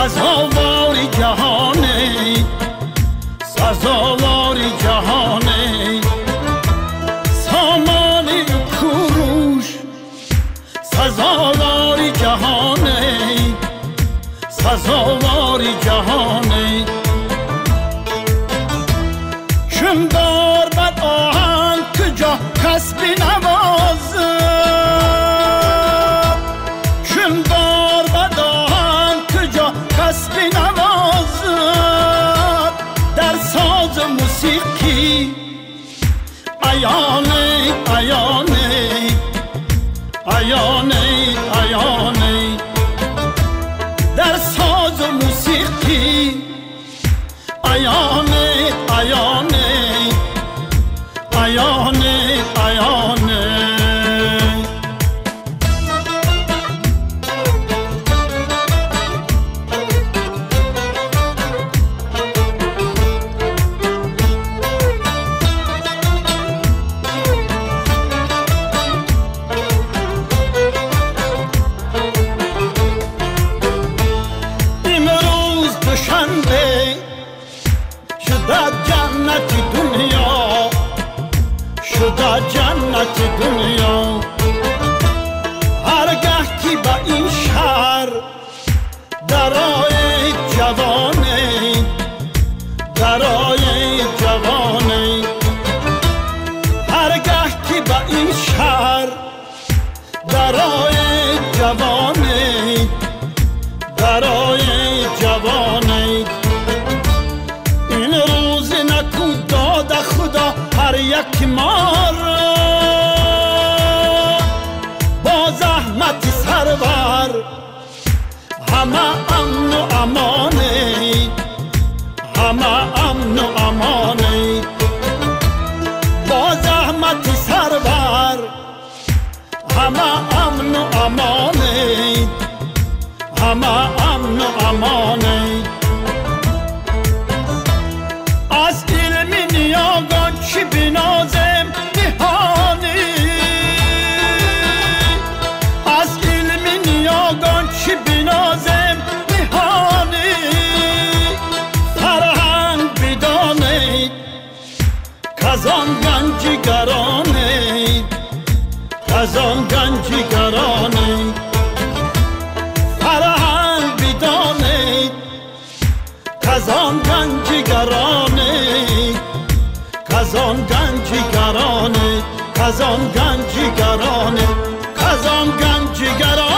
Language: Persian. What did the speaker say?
سزاواری جهانی سزاواری جهانی سامانی کوروش سزاواری جهانی سزاواری جهانی چون دار بد آهن کجا کس بی نوازد چون دار بد آهن کجا کس بی نوازد در ساز موسیقی عیانه عیانه عیانه عیانه در ساز موسیقی عیانه عیانه عیانه عیانه امروز دوشنبه شده جنت دنیا شده جنت دنیا هرگاه که با این شهر درای جوانه درای جوانه هرگاه که با این شهر درای جوانه درای جوانه این روز نکو داد خدا هر یک ما را با زحمت سرور همه امن و امانه همه امن و امانه با زحمت سرور همه امن و امانه همه امن و امانه از علم نیاگان چی بنازم نهانی از علم نیاگان چی بنازم نهانی فرهنگ بدانید کزان گنج گرانید کزان گنج گرانید فرهنگ بدانید کزان گنج گرانید کزان گنج گرانید کزان گنج گرانید کزان گنج گرانید